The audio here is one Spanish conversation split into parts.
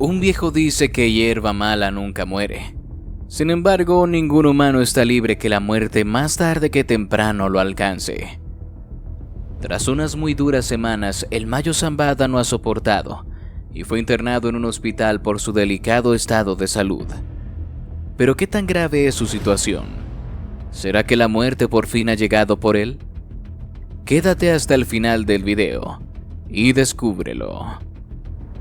Un viejo dice que hierba mala nunca muere. Sin embargo, ningún humano está libre que la muerte más tarde que temprano lo alcance. Tras unas muy duras semanas, el Mayo Zambada no ha soportado y fue internado en un hospital por su delicado estado de salud. ¿Pero qué tan grave es su situación? ¿Será que la muerte por fin ha llegado por él? Quédate hasta el final del video y descúbrelo.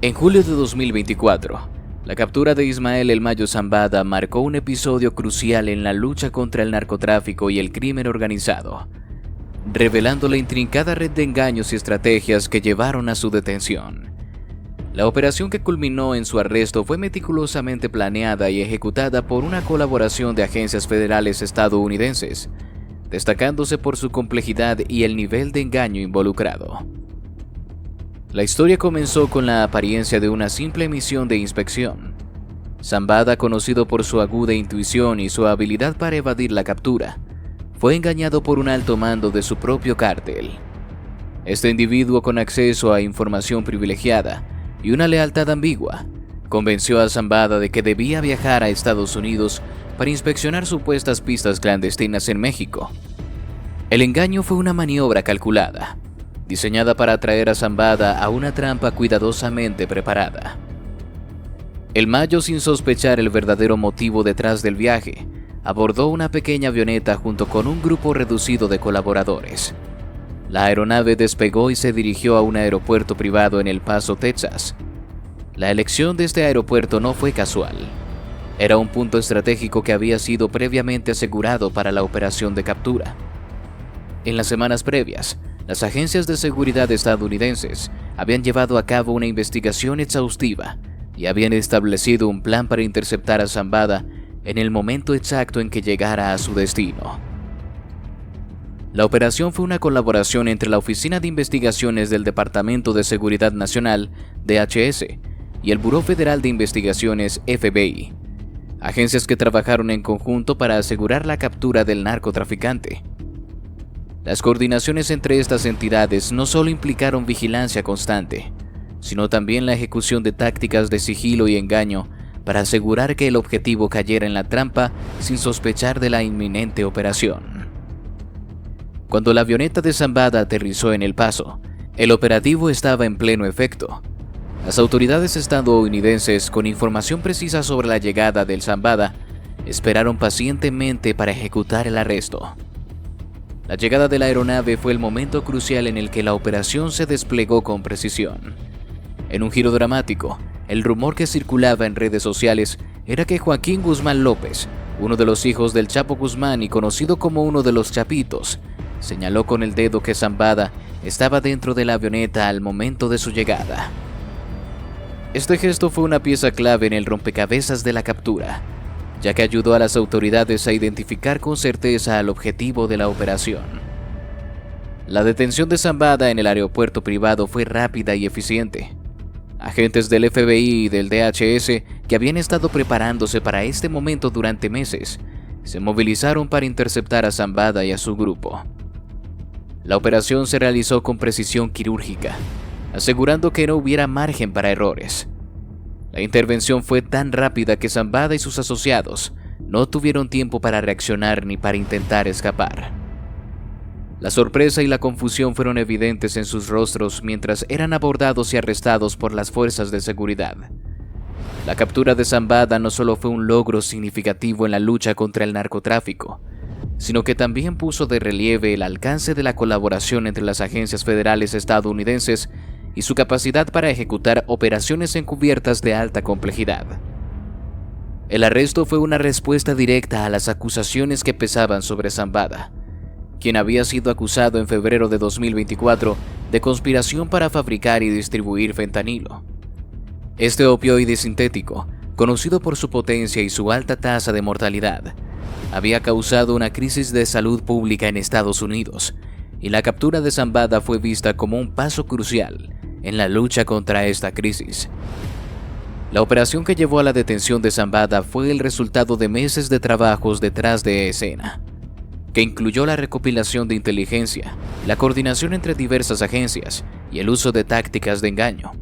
En julio de 2024, la captura de Ismael El Mayo Zambada marcó un episodio crucial en la lucha contra el narcotráfico y el crimen organizado, revelando la intrincada red de engaños y estrategias que llevaron a su detención. La operación que culminó en su arresto fue meticulosamente planeada y ejecutada por una colaboración de agencias federales estadounidenses, destacándose por su complejidad y el nivel de engaño involucrado. La historia comenzó con la apariencia de una simple misión de inspección. Zambada, conocido por su aguda intuición y su habilidad para evadir la captura, fue engañado por un alto mando de su propio cártel. Este individuo, con acceso a información privilegiada y una lealtad ambigua, convenció a Zambada de que debía viajar a Estados Unidos para inspeccionar supuestas pistas clandestinas en México. El engaño fue una maniobra calculada, diseñada para atraer a Zambada a una trampa cuidadosamente preparada. El Mayo, sin sospechar el verdadero motivo detrás del viaje, abordó una pequeña avioneta junto con un grupo reducido de colaboradores. La aeronave despegó y se dirigió a un aeropuerto privado en El Paso, Texas. La elección de este aeropuerto no fue casual. Era un punto estratégico que había sido previamente asegurado para la operación de captura. En las semanas previas, las agencias de seguridad estadounidenses habían llevado a cabo una investigación exhaustiva y habían establecido un plan para interceptar a Zambada en el momento exacto en que llegara a su destino. La operación fue una colaboración entre la Oficina de Investigaciones del Departamento de Seguridad Nacional, DHS, y el Buró Federal de Investigaciones, FBI, agencias que trabajaron en conjunto para asegurar la captura del narcotraficante. Las coordinaciones entre estas entidades no solo implicaron vigilancia constante, sino también la ejecución de tácticas de sigilo y engaño para asegurar que el objetivo cayera en la trampa sin sospechar de la inminente operación. Cuando la avioneta de Zambada aterrizó en El Paso, el operativo estaba en pleno efecto. Las autoridades estadounidenses, con información precisa sobre la llegada del Zambada, esperaron pacientemente para ejecutar el arresto. La llegada de la aeronave fue el momento crucial en el que la operación se desplegó con precisión. En un giro dramático, el rumor que circulaba en redes sociales era que Joaquín Guzmán López, uno de los hijos del Chapo Guzmán y conocido como uno de los Chapitos, señaló con el dedo que Zambada estaba dentro de la avioneta al momento de su llegada. Este gesto fue una pieza clave en el rompecabezas de la captura, ya que ayudó a las autoridades a identificar con certeza al objetivo de la operación. La detención de Zambada en el aeropuerto privado fue rápida y eficiente. Agentes del FBI y del DHS, que habían estado preparándose para este momento durante meses, se movilizaron para interceptar a Zambada y a su grupo. La operación se realizó con precisión quirúrgica, asegurando que no hubiera margen para errores. La intervención fue tan rápida que Zambada y sus asociados no tuvieron tiempo para reaccionar ni para intentar escapar. La sorpresa y la confusión fueron evidentes en sus rostros mientras eran abordados y arrestados por las fuerzas de seguridad. La captura de Zambada no solo fue un logro significativo en la lucha contra el narcotráfico, sino que también puso de relieve el alcance de la colaboración entre las agencias federales estadounidenses y su capacidad para ejecutar operaciones encubiertas de alta complejidad. El arresto fue una respuesta directa a las acusaciones que pesaban sobre Zambada, quien había sido acusado en febrero de 2024 de conspiración para fabricar y distribuir fentanilo. Este opioide sintético, conocido por su potencia y su alta tasa de mortalidad, había causado una crisis de salud pública en Estados Unidos, y la captura de Zambada fue vista como un paso crucial en la lucha contra esta crisis. La operación que llevó a la detención de Zambada fue el resultado de meses de trabajos detrás de escena, que incluyó la recopilación de inteligencia, la coordinación entre diversas agencias y el uso de tácticas de engaño.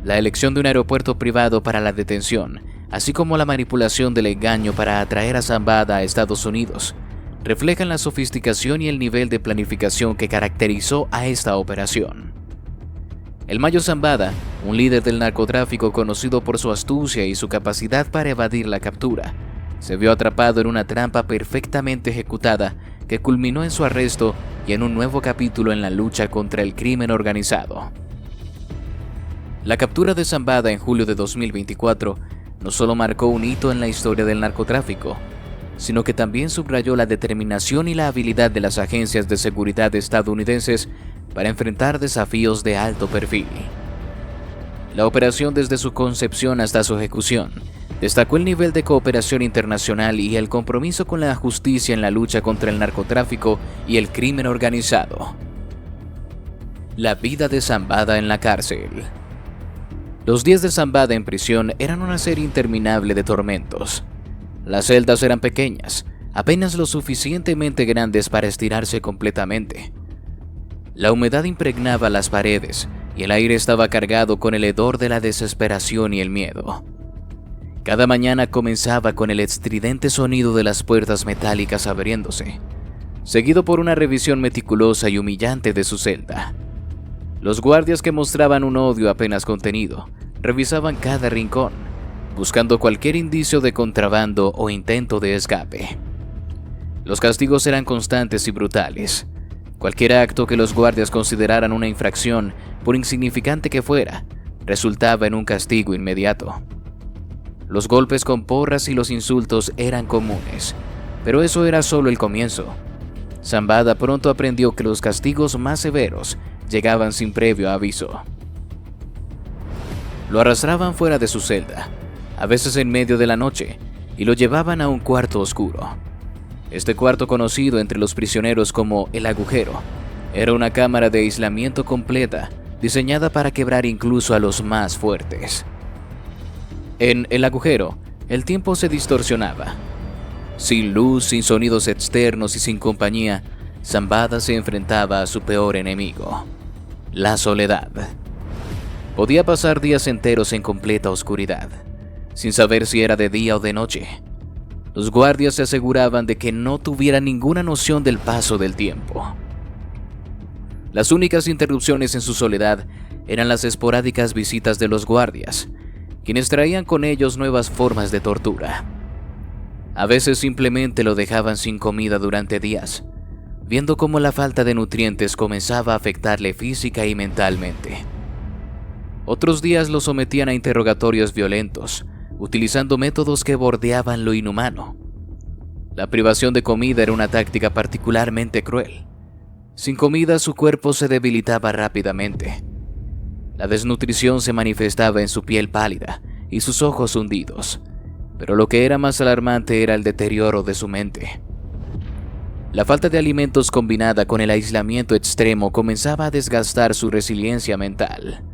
La elección de un aeropuerto privado para la detención, así como la manipulación del engaño para atraer a Zambada a Estados Unidos, reflejan la sofisticación y el nivel de planificación que caracterizó a esta operación. El Mayo Zambada, un líder del narcotráfico conocido por su astucia y su capacidad para evadir la captura, se vio atrapado en una trampa perfectamente ejecutada que culminó en su arresto y en un nuevo capítulo en la lucha contra el crimen organizado. La captura de Zambada en julio de 2024 no solo marcó un hito en la historia del narcotráfico, sino que también subrayó la determinación y la habilidad de las agencias de seguridad estadounidenses para enfrentar desafíos de alto perfil. La operación, desde su concepción hasta su ejecución, destacó el nivel de cooperación internacional y el compromiso con la justicia en la lucha contra el narcotráfico y el crimen organizado. La vida de Zambada en la cárcel. Los días de Zambada en prisión eran una serie interminable de tormentos. Las celdas eran pequeñas, apenas lo suficientemente grandes para estirarse completamente. La humedad impregnaba las paredes y el aire estaba cargado con el hedor de la desesperación y el miedo. Cada mañana comenzaba con el estridente sonido de las puertas metálicas abriéndose, seguido por una revisión meticulosa y humillante de su celda. Los guardias, que mostraban un odio apenas contenido, revisaban cada rincón, buscando cualquier indicio de contrabando o intento de escape. Los castigos eran constantes y brutales. Cualquier acto que los guardias consideraran una infracción, por insignificante que fuera, resultaba en un castigo inmediato. Los golpes con porras y los insultos eran comunes, pero eso era solo el comienzo. Zambada pronto aprendió que los castigos más severos llegaban sin previo aviso. Lo arrastraban fuera de su celda, a veces en medio de la noche, y lo llevaban a un cuarto oscuro. Este cuarto, conocido entre los prisioneros como el agujero, era una cámara de aislamiento completa, diseñada para quebrar incluso a los más fuertes. En el agujero, el tiempo se distorsionaba. Sin luz, sin sonidos externos y sin compañía, Zambada se enfrentaba a su peor enemigo, la soledad. Podía pasar días enteros en completa oscuridad, sin saber si era de día o de noche. Los guardias se aseguraban de que no tuviera ninguna noción del paso del tiempo. Las únicas interrupciones en su soledad eran las esporádicas visitas de los guardias, quienes traían con ellos nuevas formas de tortura. A veces simplemente lo dejaban sin comida durante días, viendo cómo la falta de nutrientes comenzaba a afectarle física y mentalmente. Otros días lo sometían a interrogatorios violentos, utilizando métodos que bordeaban lo inhumano. La privación de comida era una táctica particularmente cruel. Sin comida, su cuerpo se debilitaba rápidamente. La desnutrición se manifestaba en su piel pálida y sus ojos hundidos, pero lo que era más alarmante era el deterioro de su mente. La falta de alimentos, combinada con el aislamiento extremo, comenzaba a desgastar su resiliencia mental.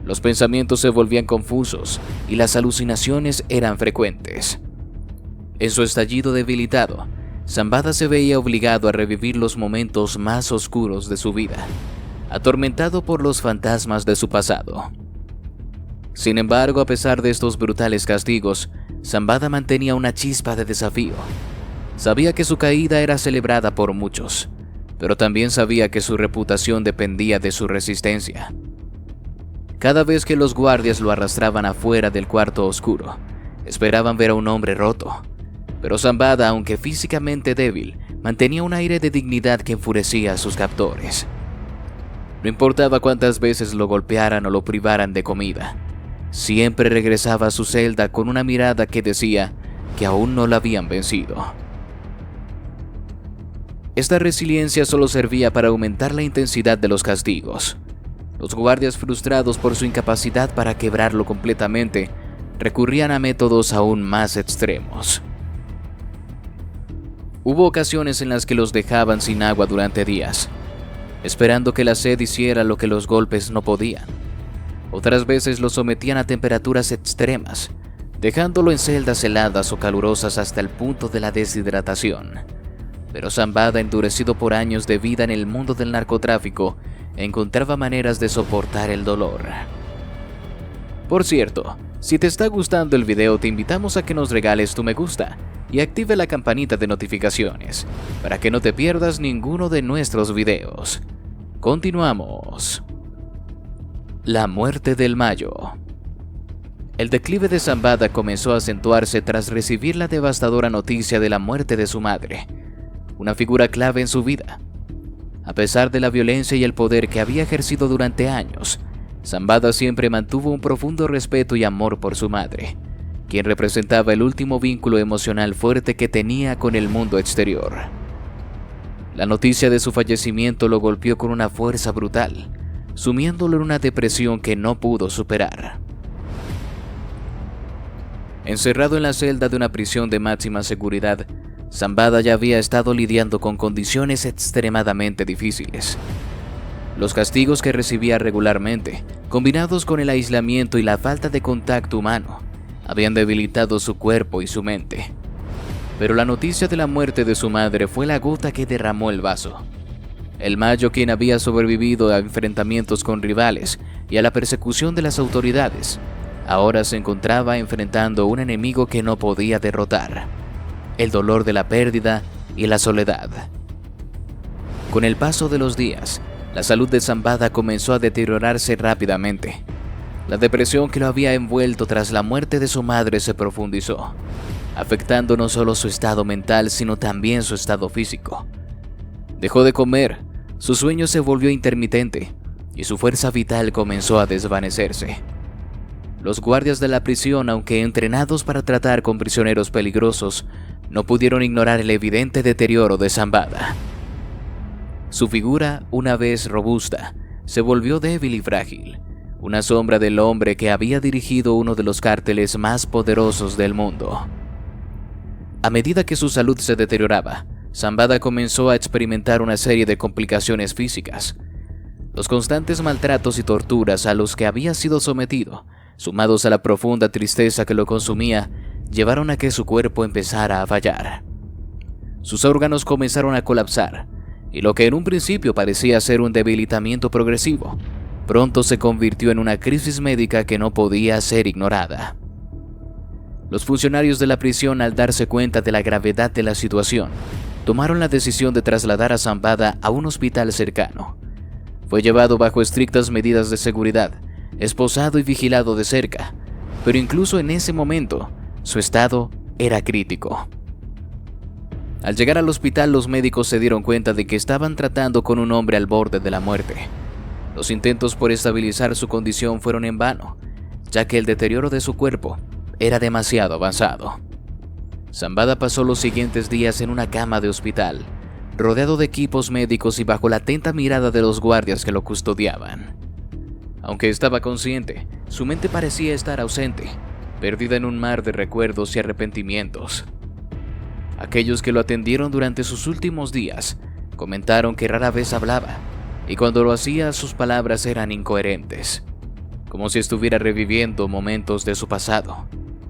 Los pensamientos se volvían confusos y las alucinaciones eran frecuentes. En su estallido debilitado, Zambada se veía obligado a revivir los momentos más oscuros de su vida, atormentado por los fantasmas de su pasado. Sin embargo, a pesar de estos brutales castigos, Zambada mantenía una chispa de desafío. Sabía que su caída era celebrada por muchos, pero también sabía que su reputación dependía de su resistencia. Cada vez que los guardias lo arrastraban afuera del cuarto oscuro, esperaban ver a un hombre roto, pero Zambada, aunque físicamente débil, mantenía un aire de dignidad que enfurecía a sus captores. No importaba cuántas veces lo golpearan o lo privaran de comida, siempre regresaba a su celda con una mirada que decía que aún no la habían vencido. Esta resiliencia solo servía para aumentar la intensidad de los castigos. Los guardias, frustrados por su incapacidad para quebrarlo completamente, recurrían a métodos aún más extremos. Hubo ocasiones en las que los dejaban sin agua durante días, esperando que la sed hiciera lo que los golpes no podían. Otras veces lo sometían a temperaturas extremas, dejándolo en celdas heladas o calurosas hasta el punto de la deshidratación. Pero Zambada, endurecido por años de vida en el mundo del narcotráfico, encontraba maneras de soportar el dolor. Por cierto, si te está gustando el video, te invitamos a que nos regales tu me gusta y active la campanita de notificaciones para que no te pierdas ninguno de nuestros videos. Continuamos. La muerte del Mayo. El declive de Zambada comenzó a acentuarse tras recibir la devastadora noticia de la muerte de su madre, una figura clave en su vida. A pesar de la violencia y el poder que había ejercido durante años, Zambada siempre mantuvo un profundo respeto y amor por su madre, quien representaba el último vínculo emocional fuerte que tenía con el mundo exterior. La noticia de su fallecimiento lo golpeó con una fuerza brutal, sumiéndolo en una depresión que no pudo superar. Encerrado en la celda de una prisión de máxima seguridad, Zambada ya había estado lidiando con condiciones extremadamente difíciles. Los castigos que recibía regularmente, combinados con el aislamiento y la falta de contacto humano, habían debilitado su cuerpo y su mente. Pero la noticia de la muerte de su madre fue la gota que derramó el vaso. El Mayo, quien había sobrevivido a enfrentamientos con rivales y a la persecución de las autoridades, ahora se encontraba enfrentando un enemigo que no podía derrotar: el dolor de la pérdida y la soledad. Con el paso de los días, la salud de Zambada comenzó a deteriorarse rápidamente. La depresión que lo había envuelto tras la muerte de su madre se profundizó, afectando no solo su estado mental, sino también su estado físico. Dejó de comer, su sueño se volvió intermitente y su fuerza vital comenzó a desvanecerse. Los guardias de la prisión, aunque entrenados para tratar con prisioneros peligrosos, no pudieron ignorar el evidente deterioro de Zambada. Su figura, una vez robusta, se volvió débil y frágil, una sombra del hombre que había dirigido uno de los cárteles más poderosos del mundo. A medida que su salud se deterioraba, Zambada comenzó a experimentar una serie de complicaciones físicas. Los constantes maltratos y torturas a los que había sido sometido, sumados a la profunda tristeza que lo consumía, llevaron a que su cuerpo empezara a fallar. Sus órganos comenzaron a colapsar, y lo que en un principio parecía ser un debilitamiento progresivo, pronto se convirtió en una crisis médica que no podía ser ignorada. Los funcionarios de la prisión, al darse cuenta de la gravedad de la situación, tomaron la decisión de trasladar a Zambada a un hospital cercano. Fue llevado bajo estrictas medidas de seguridad, esposado y vigilado de cerca, pero incluso en ese momento, su estado era crítico. Al llegar al hospital, los médicos se dieron cuenta de que estaban tratando con un hombre al borde de la muerte. Los intentos por estabilizar su condición fueron en vano, ya que el deterioro de su cuerpo era demasiado avanzado. Zambada pasó los siguientes días en una cama de hospital, rodeado de equipos médicos y bajo la atenta mirada de los guardias que lo custodiaban. Aunque estaba consciente, su mente parecía estar ausente, perdida en un mar de recuerdos y arrepentimientos. Aquellos que lo atendieron durante sus últimos días comentaron que rara vez hablaba, y cuando lo hacía sus palabras eran incoherentes, como si estuviera reviviendo momentos de su pasado,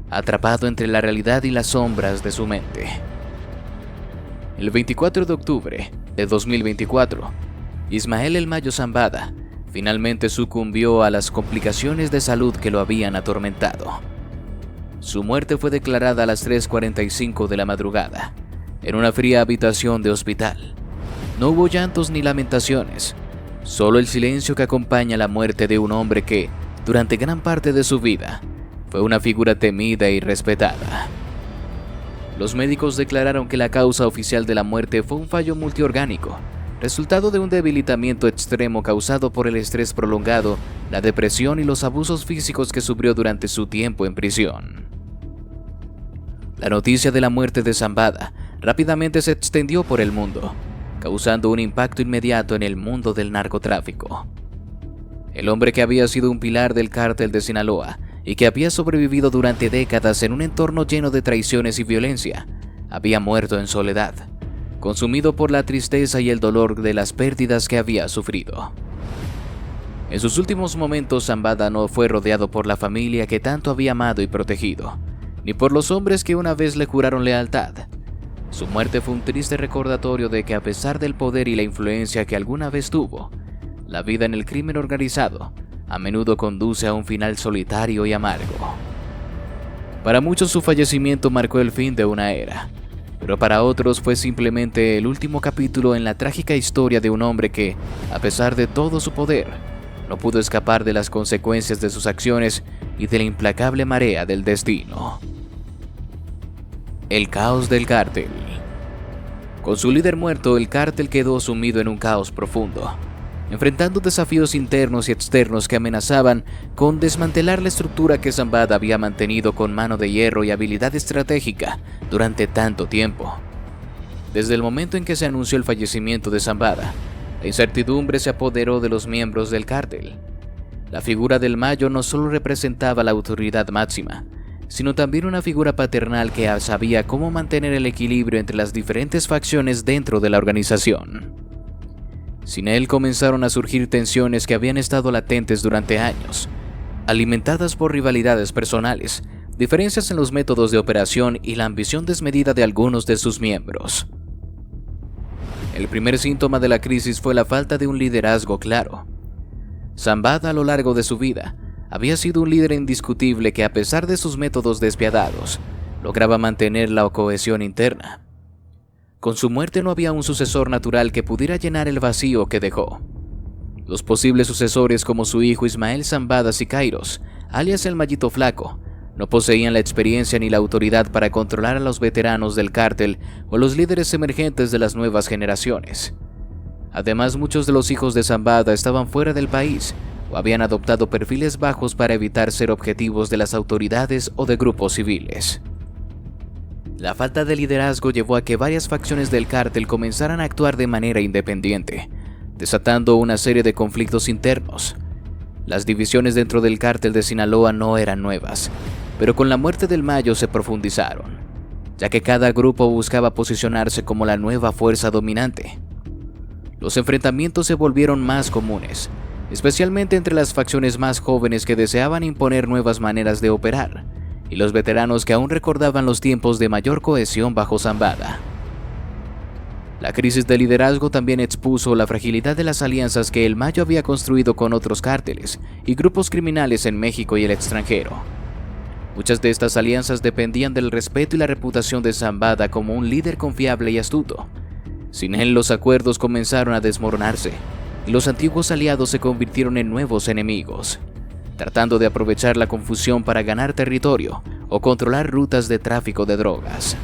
atrapado entre la realidad y las sombras de su mente. El 24 de octubre de 2024, Ismael El Mayo Zambada finalmente sucumbió a las complicaciones de salud que lo habían atormentado. Su muerte fue declarada a las 3:45 de la madrugada, en una fría habitación de hospital. No hubo llantos ni lamentaciones, solo el silencio que acompaña la muerte de un hombre que, durante gran parte de su vida, fue una figura temida y respetada. Los médicos declararon que la causa oficial de la muerte fue un fallo multiorgánico, resultado de un debilitamiento extremo causado por el estrés prolongado, la depresión y los abusos físicos que sufrió durante su tiempo en prisión. La noticia de la muerte de Zambada rápidamente se extendió por el mundo, causando un impacto inmediato en el mundo del narcotráfico. El hombre que había sido un pilar del cártel de Sinaloa y que había sobrevivido durante décadas en un entorno lleno de traiciones y violencia, había muerto en soledad, consumido por la tristeza y el dolor de las pérdidas que había sufrido. En sus últimos momentos, Zambada no fue rodeado por la familia que tanto había amado y protegido, ni por los hombres que una vez le juraron lealtad. Su muerte fue un triste recordatorio de que, a pesar del poder y la influencia que alguna vez tuvo, la vida en el crimen organizado a menudo conduce a un final solitario y amargo. Para muchos su fallecimiento marcó el fin de una era, pero para otros fue simplemente el último capítulo en la trágica historia de un hombre que, a pesar de todo su poder, no pudo escapar de las consecuencias de sus acciones y de la implacable marea del destino. El caos del cártel. Con su líder muerto, el cártel quedó sumido en un caos profundo, enfrentando desafíos internos y externos que amenazaban con desmantelar la estructura que Zambada había mantenido con mano de hierro y habilidad estratégica durante tanto tiempo. Desde el momento en que se anunció el fallecimiento de Zambada, la incertidumbre se apoderó de los miembros del cártel. La figura del Mayo no solo representaba la autoridad máxima, sino también una figura paternal que sabía cómo mantener el equilibrio entre las diferentes facciones dentro de la organización. Sin él comenzaron a surgir tensiones que habían estado latentes durante años, alimentadas por rivalidades personales, diferencias en los métodos de operación y la ambición desmedida de algunos de sus miembros. El primer síntoma de la crisis fue la falta de un liderazgo claro. Zambada, a lo largo de su vida, había sido un líder indiscutible que, a pesar de sus métodos despiadados, lograba mantener la cohesión interna. Con su muerte no había un sucesor natural que pudiera llenar el vacío que dejó. Los posibles sucesores, como su hijo Ismael Zambada Siqueiros, alias el Mayito Flaco, no poseían la experiencia ni la autoridad para controlar a los veteranos del cártel o los líderes emergentes de las nuevas generaciones. Además, muchos de los hijos de Zambada estaban fuera del país o habían adoptado perfiles bajos para evitar ser objetivos de las autoridades o de grupos civiles. La falta de liderazgo llevó a que varias facciones del cártel comenzaran a actuar de manera independiente, desatando una serie de conflictos internos. Las divisiones dentro del cártel de Sinaloa no eran nuevas, pero con la muerte del Mayo se profundizaron, ya que cada grupo buscaba posicionarse como la nueva fuerza dominante. Los enfrentamientos se volvieron más comunes, especialmente entre las facciones más jóvenes que deseaban imponer nuevas maneras de operar, y los veteranos que aún recordaban los tiempos de mayor cohesión bajo Zambada. La crisis de liderazgo también expuso la fragilidad de las alianzas que el Mayo había construido con otros cárteles y grupos criminales en México y el extranjero. Muchas de estas alianzas dependían del respeto y la reputación de Zambada como un líder confiable y astuto. Sin él, los acuerdos comenzaron a desmoronarse, y los antiguos aliados se convirtieron en nuevos enemigos, tratando de aprovechar la confusión para ganar territorio o controlar rutas de tráfico de drogas.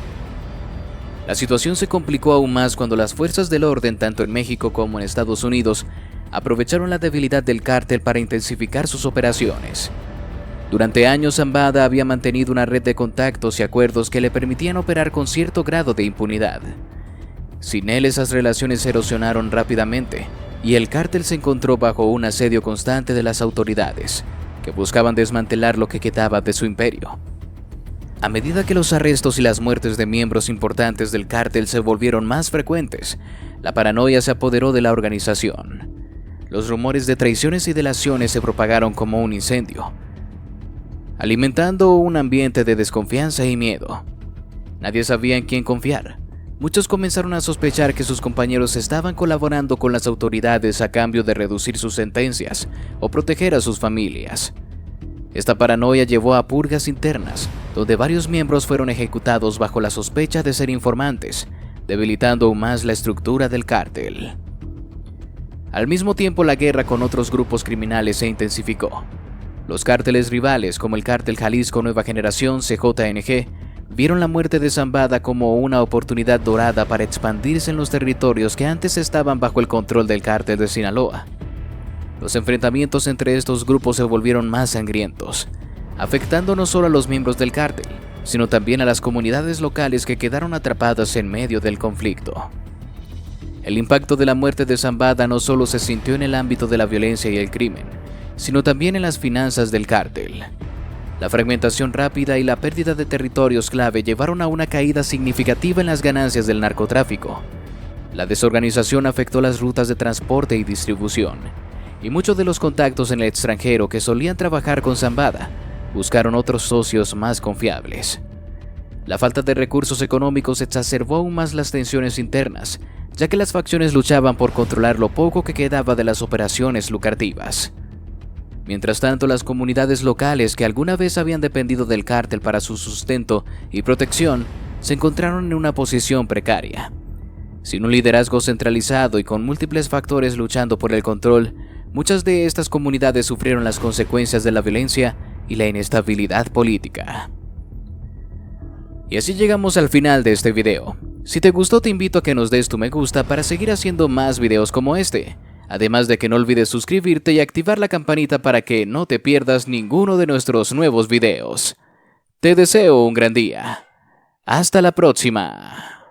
La situación se complicó aún más cuando las fuerzas del orden, tanto en México como en Estados Unidos, aprovecharon la debilidad del cártel para intensificar sus operaciones. Durante años, Zambada había mantenido una red de contactos y acuerdos que le permitían operar con cierto grado de impunidad. Sin él, esas relaciones se erosionaron rápidamente, y el cártel se encontró bajo un asedio constante de las autoridades, que buscaban desmantelar lo que quedaba de su imperio. A medida que los arrestos y las muertes de miembros importantes del cártel se volvieron más frecuentes, la paranoia se apoderó de la organización. Los rumores de traiciones y delaciones se propagaron como un incendio, alimentando un ambiente de desconfianza y miedo. Nadie sabía en quién confiar. Muchos comenzaron a sospechar que sus compañeros estaban colaborando con las autoridades a cambio de reducir sus sentencias o proteger a sus familias. Esta paranoia llevó a purgas internas, donde varios miembros fueron ejecutados bajo la sospecha de ser informantes, debilitando aún más la estructura del cártel. Al mismo tiempo, la guerra con otros grupos criminales se intensificó. Los cárteles rivales, como el Cártel Jalisco Nueva Generación (CJNG), vieron la muerte de Zambada como una oportunidad dorada para expandirse en los territorios que antes estaban bajo el control del cártel de Sinaloa. Los enfrentamientos entre estos grupos se volvieron más sangrientos, afectando no solo a los miembros del cártel, sino también a las comunidades locales que quedaron atrapadas en medio del conflicto. El impacto de la muerte de Zambada no solo se sintió en el ámbito de la violencia y el crimen, sino también en las finanzas del cártel. La fragmentación rápida y la pérdida de territorios clave llevaron a una caída significativa en las ganancias del narcotráfico. La desorganización afectó las rutas de transporte y distribución, y muchos de los contactos en el extranjero que solían trabajar con Zambada buscaron otros socios más confiables. La falta de recursos económicos exacerbó aún más las tensiones internas, ya que las facciones luchaban por controlar lo poco que quedaba de las operaciones lucrativas. Mientras tanto, las comunidades locales que alguna vez habían dependido del cártel para su sustento y protección se encontraron en una posición precaria. Sin un liderazgo centralizado y con múltiples factores luchando por el control, muchas de estas comunidades sufrieron las consecuencias de la violencia y la inestabilidad política. Y así llegamos al final de este video. Si te gustó, te invito a que nos des tu me gusta para seguir haciendo más videos como este. Además de que no olvides suscribirte y activar la campanita para que no te pierdas ninguno de nuestros nuevos videos. Te deseo un gran día. Hasta la próxima.